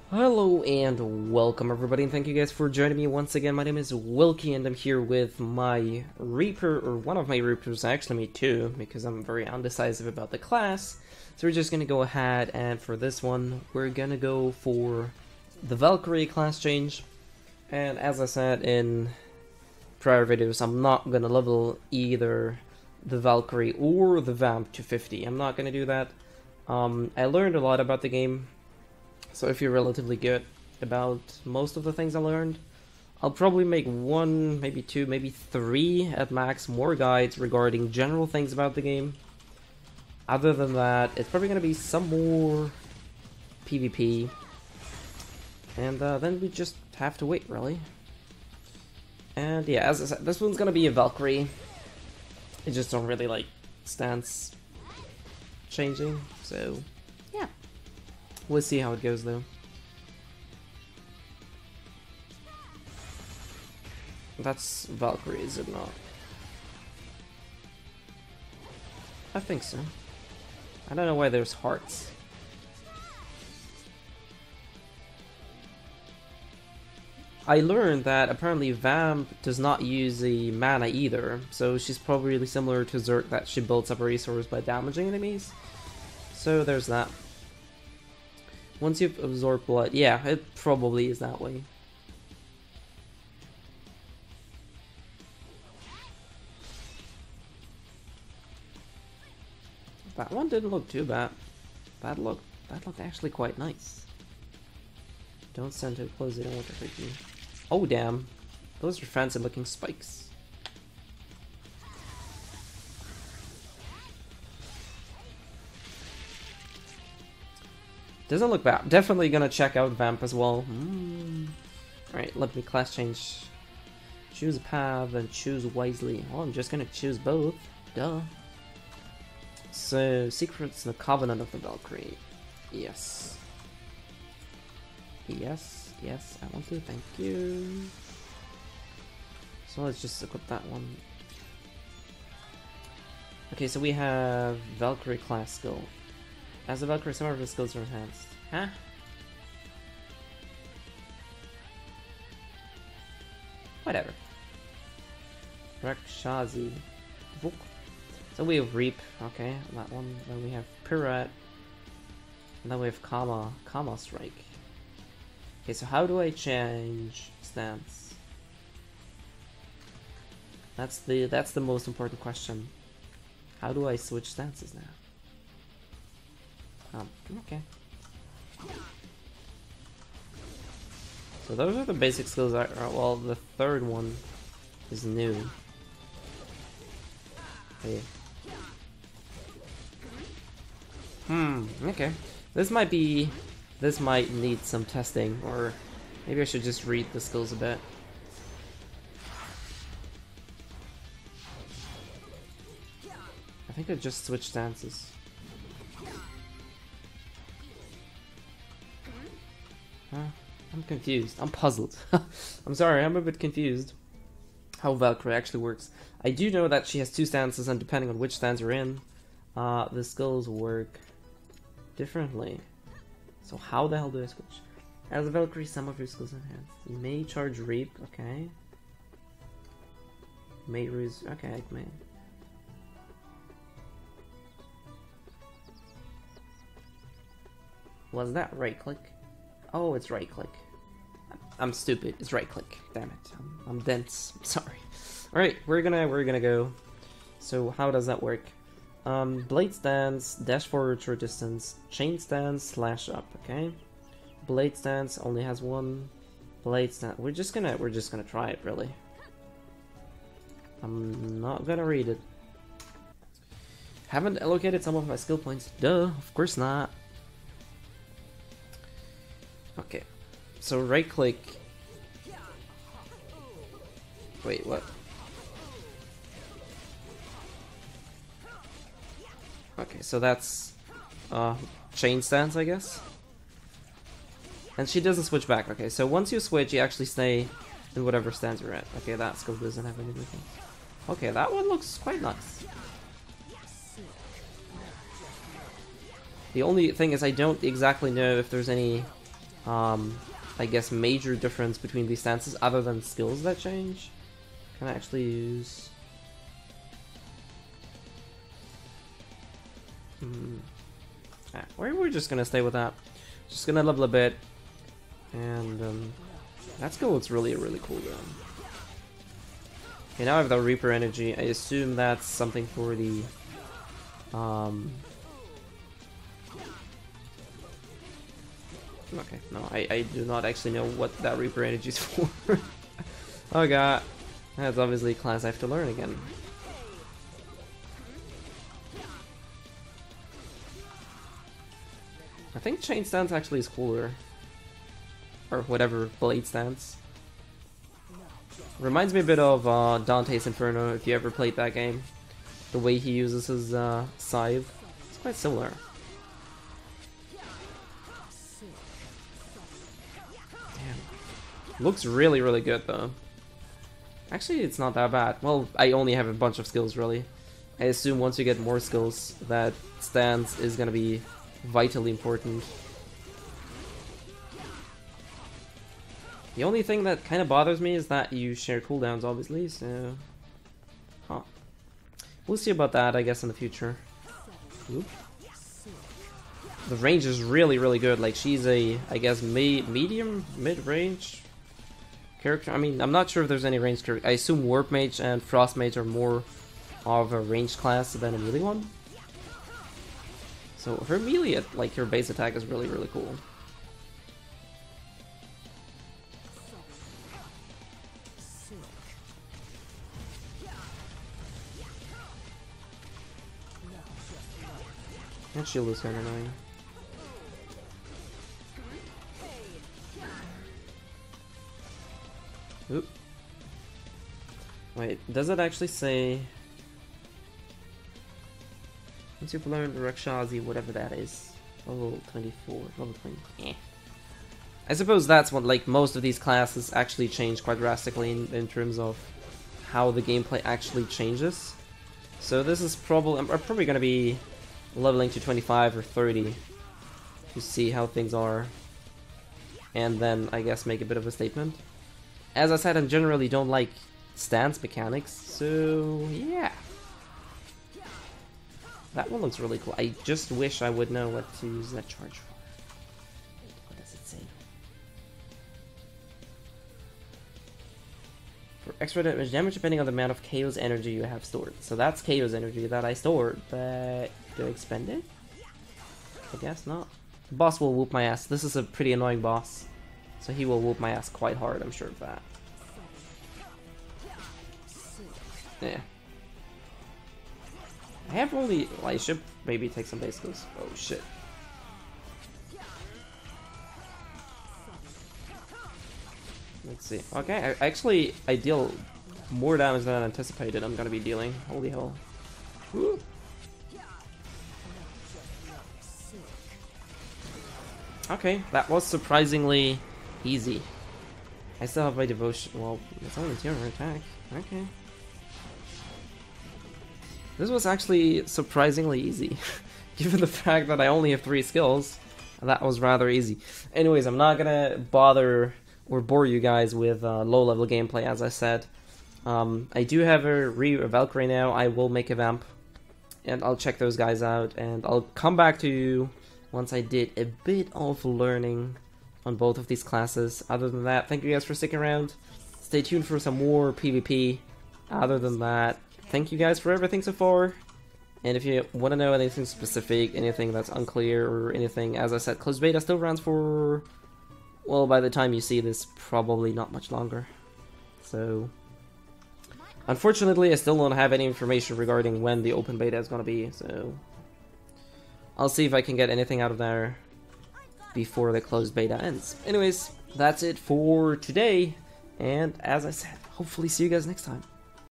Hello and welcome everybody, and thank you guys for joining me once again. My name is Wilky and I'm here with my Reaper, or one of my Reapers. I actually made two because I'm very undecisive about the class. So we're just gonna go ahead, and for this one we're gonna go for the Valkyrie class change. And as I said in prior videos, I'm not gonna level either the Valkyrie or the Vamp to 50. I'm not gonna do that. I learned a lot about the game. So if you're relatively good about most of the things I learned, I'll probably make one, maybe two, maybe three at max more guides regarding general things about the game. Other than that, it's probably going to be some more PvP. And then we just have to wait, really. And yeah, as I said, this one's going to be a Valkyrie. I just don't really like stance changing, so yeah. We'll see how it goes, though. That's Valkyrie, is it not? I think so. I don't know why there's hearts. I learned that apparently Vamp does not use the mana either, so she's probably really similar to Zerk, that she builds up a resource by damaging enemies. So there's that. Once you've absorbed blood, yeah, it probably is that way. That one didn't look too bad. That looked actually quite nice. Don't stand too close, they don't want to hurt you. Oh damn, those are fancy looking spikes. Doesn't look bad. Definitely gonna check out Vamp as well. Alright, let me class change. Choose a path and choose wisely. Oh, I'm just gonna choose both. Duh. So, Secrets in the Covenant of the Valkyrie. Yes. Yes, yes, I want to. Thank you. So let's just equip that one. Okay, so we have Valkyrie class skill. As a Valkyrie, some of her skills are enhanced. Huh? Whatever. Rakshazi. So we have Reap, okay, that one. Then we have Pirat. And then we have Kama Strike. Okay, so how do I change stance? That's the most important question. How do I switch stances now? Okay. So those are the basic skills. Well, the third one is new. Okay. Okay. This might need some testing, or maybe I should just read the skills a bit. I think I just switched stances. I'm confused. I'm puzzled. I'm sorry, I'm a bit confused how Valkyrie actually works. I do know that she has two stances, and depending on which stance you're in, the skills work differently. So how the hell do I switch? As a Valkyrie, some of your skills enhanced. You may charge Reap, okay. May use, okay, I may. Was that right click? Oh, it's right click. I'm stupid. It's right click. Damn it. I'm dense. Sorry. All right, we're gonna go. So how does that work? Blade stance, dash forward short distance, chain stance, slash up. Okay. Blade stance only has one. Blade stance. We're just gonna try it, really. I'm not gonna read it. Haven't allocated some of my skill points. Duh. Of course not. Okay, so right click. Wait, what? Okay, so that's chain stance, I guess. And she doesn't switch back. Okay, so once you switch, you actually stay in whatever stance you're at. Okay, that skill doesn't have anything. Okay, that one looks quite nice. The only thing is I don't exactly know if there's any I guess, major difference between these stances other than skills that change. Can I actually use... we're just gonna stay with that. Just gonna level a bit. And that skill looks really, really cool though. Okay, now I have the Reaper energy. I assume that's something for the... Okay, no, I do not actually know what that Reaper energy is for. Oh god, that's obviously a class I have to learn again. I think Chain Stance actually is cooler. Or whatever, Blade Stance. Reminds me a bit of Dante's Inferno, if you ever played that game. The way he uses his scythe. It's quite similar. Damn. Looks really, really good though. Actually, it's not that bad. Well, I only have a bunch of skills really. I assume once you get more skills, that stance is gonna be vitally important. The only thing that kind of bothers me is that you share cooldowns, obviously, so... Huh. We'll see about that, I guess, in the future. Oop. The range is really, really good. Like, she's a, I guess, medium, mid-range character. I mean, I'm not sure if there's any range character. I assume Warp Mage and Frost Mage are more of a ranged class than a melee one. So her melee, like, her base attack is really, really cool. That shield is kind of annoying. Oop. Wait, does it actually say... Once you've learned Rakshazi, whatever that is. Level 24, level 20. Eh. I suppose that's what, like, most of these classes actually change quite drastically in terms of how the gameplay actually changes. So this is probably... I'm probably gonna be leveling to 25 or 30 to see how things are, and then I guess make a bit of a statement. As I said, I generally don't like stance mechanics, so yeah. That one looks really cool. I just wish I would know what to use that charge for. What does it say? For extra damage depending on the amount of Chaos energy you have stored. So that's Chaos energy that I stored, but do I expend it? I guess not. The boss will whoop my ass. This is a pretty annoying boss, so he will whoop my ass quite hard, I'm sure of that. Yeah. I have only... Well, I should maybe take some base skills. Oh shit. Let's see. Okay, I deal more damage than I anticipated I'm gonna be dealing. Holy hell. Woo. Okay, that was surprisingly easy. I still have my devotion. Well, it's only 2 attack. Okay. This was actually surprisingly easy. Given the fact that I only have 3 skills, that was rather easy. Anyways, I'm not gonna bother or bore you guys with low-level gameplay, as I said. I do have a Valkyrie now. I will make a vamp, and I'll check those guys out, and I'll come back to you once I did a bit of learning on both of these classes. Other than that, thank you guys for sticking around. Stay tuned for some more PvP. Other than that, thank you guys for everything so far. And if you want to know anything specific, anything that's unclear, or anything, as I said, closed beta still runs for... Well, by the time you see this, probably not much longer. So... Unfortunately, I still don't have any information regarding when the open beta is going to be, so... I'll see if I can get anything out of there before the closed beta ends. Anyways, that's it for today, and as I said, hopefully see you guys next time.